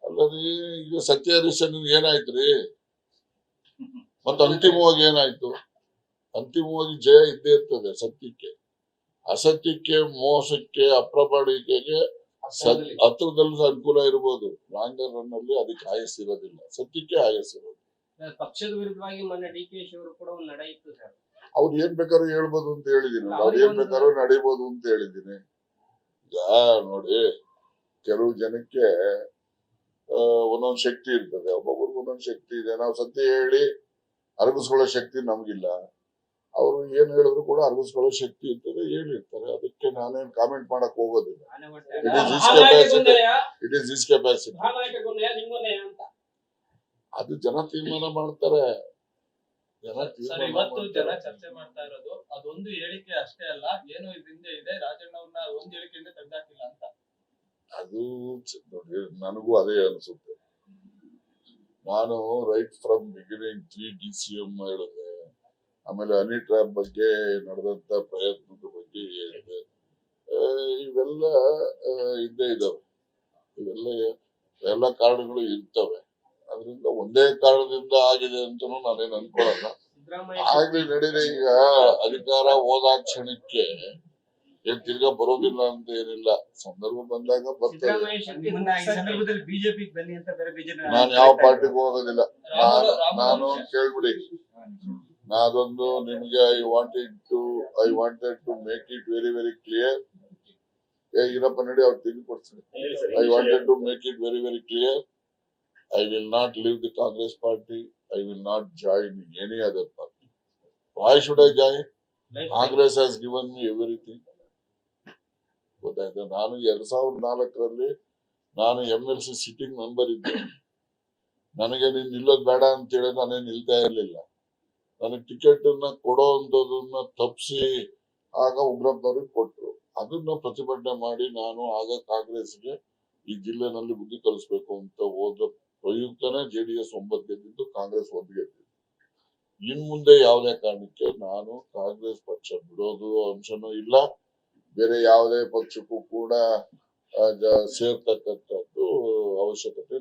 ಅಲ್ಲದೆ ಈಗ ಸತ್ಯ ಹರಿಶ್ಚಂದ್ರ ಏನಾಯ್ತ್ರಿ? ಮತ್ತ ಅಂತಿಮವಾಗಿ ಏನಾಯ್ತು? ಅಂತಿಮವಾಗಿ ಜಯ ಇದ್ದೇ ಇರ್ತದೆ ಸತ್ಯಕ್ಕೆ. ಅಸತ್ಯಕ್ಕೆ, ಮೋಸಕ್ಕೆ, ಅಪ್ರಾಮಾಣಿಕೆಗೆ ಹತ್ರದಲ್ಲಿ ಅನುಕೂಲ ಇರಬಹುದು. ಲಾಂಗರ್ ರನ್ ಅಲ್ಲಿ ಅದಕ್ಕೆ ಆಯಸ್ಸಿರೋದಿಲ್ಲ, ಸತ್ಯಕ್ಕೆ ಆಯಸ್ಸಿರೋದು. ಪಕ್ಷದ ವಿರುದ್ಧವಾಗಿ ಮೊನ್ನೆ DK ಅವರು ಕೂಡ ಒಂದು ನಡೆ ಇತ್ತು ಸರ್. ಅವ್ರು ಏನ್ ಬೇಕಾದ್ರೂ ಹೇಳ್ಬೋದು ಅಂತ ಹೇಳಿದೀನಿ, ಅವ್ರು ಏನ್ ಬೇಕಾದ್ರೂ ನಡೀಬಹುದು ಅಂತ ಹೇಳಿದೀನಿ. ಈಗ ನೋಡಿ, ಕೆಲವು ಜನಕ್ಕೆ ಒಂದೊಂದ್ ಶಕ್ತಿ ಇರ್ತದೆ, ಒಬ್ಬೊಬ್ರಿಗೆ ಒಂದೊಂದ್ ಶಕ್ತಿ ಇದೆ. ನಾವು ಸತ್ಯ ಹೇಳಿ ಅರಗಿಸ್ಕೊಳ್ಳೋ ಶಕ್ತಿ ನಮ್ಗಿಲ್ಲ. ಅವರು ಏನ್ ಹೇಳಿದ್ರು ಕೂಡ ಅರಗಿಸ್ಕೊಳ್ಳೋ ಶಕ್ತಿ ಇರ್ತದೆ, ಹೇಳಿರ್ತಾರೆ. ಅದಕ್ಕೆ ನಾನೇನ್ ಕಾಮೆಂಟ್ ಮಾಡಕ್ ಹೋಗೋದಿಲ್ಲ. It is his capacity. ಅದು ಜನ ತೀರ್ಮಾನ ಮಾಡ್ತಾರೆ. ಜನ ಚರ್ಚೆ ಮಾಡ್ತಾ ಇರೋದು ಅದೊಂದು ಹೇಳಿಕೆ ಅಷ್ಟೇ ಅಲ್ಲ, ಏನೋ ಇದರಿಂದ ಇದೆ, ರಾಜಣ್ಣ ಅವ್ರನ್ನ ಒಂದು ಹೇಳಿಕೆಯಿಂದ ತೆಗೆದಾಕಿಲ್ಲ ಅಂತ. ಅದು ನೋಡಿ, ನನಗೂ ಅದೇ ಅನ್ಸುತ್ತೆ. ನಾನು ರೈಟ್ ಫ್ರಮ್ ಬಿಗಿನಿಂಗ್ 3 DCM ಹೇಳಿದೆ, ಆಮೇಲೆ ಹನಿ ಟ್ರ್ಯಾಪ್ ಬಗ್ಗೆ ನಡೆದಂತ ಪ್ರಯತ್ನದ ಬಗ್ಗೆ ಹೇಳಿದೆ. ಇವೆಲ್ಲ ಇದ್ದೇ ಇದಾವೆ, ಇವೆಲ್ಲ ಕಾರಣಗಳು ಇರ್ತವೆ. ಅದರಿಂದ ಒಂದೇ ಕಾರಣದಿಂದ ಆಗಿದೆ ಅಂತಾನು ನಾನೇನು ಅನ್ಕೊಳ್ಳಲ್ಲ. ಆಗ್ಲಿ ನಡೀಲಿ. ಈಗ ಅಧಿಕಾರ ಹೋದ ಕ್ಷಣಕ್ಕೆ ಏನ್ ತಿರ್ಗಾ ಬರೋದಿಲ್ಲ ಅಂತ ಏನಿಲ್ಲ, ಸಂದರ್ಭ ಬಂದಾಗ ಬರ್ತದೆ. ನಾನು ಯಾವ ಪಾರ್ಟಿಗೂ ಹೋಗೋದಿಲ್ಲ. ನಾನು ಕೇಳ್ಬಿಡಿ, ನಾದೊಂದು ನಿಮ್ಗೆ I wanted to make it very very clear. ಇರಪ್ಪ ನಡಿ, ಅವ್ರು ತಿಳಿಕೊಡ್ತೀನಿ. I wanted to make it very very clear. I will not leave the Congress party. I will not join any other party. Why should I join? Congress has given me everything. ಗೊತ್ತಾಯ್ತಾ? ನಾನು 2004ರಲ್ಲಿ ನಾನು MLC sitting member ಇದ್ದೆ. ನನಗೆ ನೀನ್ ನಿಲ್ಲೋದ್ ಬೇಡ ಅಂತ ಹೇಳಿ ನಾನೇ ನಿಲ್ತಾ ಇರ್ಲಿಲ್ಲ. ನನಗೆ ಟಿಕೆಟ್ ಅನ್ನ ಕೊಡೋ ಅಂತದನ್ನ ತಪ್ಪಿಸಿ ಆಗ ಉಗ್ರಪ್ಪನವ್ರಿಗೆ ಕೊಟ್ರು. ಅದನ್ನ ಪ್ರತಿಭಟನೆ ಮಾಡಿ ನಾನು ಆಗ ಕಾಂಗ್ರೆಸ್ಗೆ ಈ ಜಿಲ್ಲೆನಲ್ಲಿ ಬುದ್ಧಿ ಕಲಿಸ್ಬೇಕು ಅಂತ ಹೋದ ಪ್ರಯುಕ್ತನೇ JDS 9 ಗೆದ್ದಿದ್ದು, ಕಾಂಗ್ರೆಸ್ 1 ಗೆದ್ದಿದ್ದು. ಇನ್ ಮುಂದೆ ಯಾವುದೇ ಕಾರಣಕ್ಕೆ ನಾನು ಕಾಂಗ್ರೆಸ್ ಪಕ್ಷ ಬಿಡೋದು ಅಂಶನೂ ಇಲ್ಲ, ಬೇರೆ ಯಾವುದೇ ಪಕ್ಷಕ್ಕೂ ಕೂಡ ಸೇರ್ತಕ್ಕಂಥದ್ದು ಅವಶ್ಯಕತೆ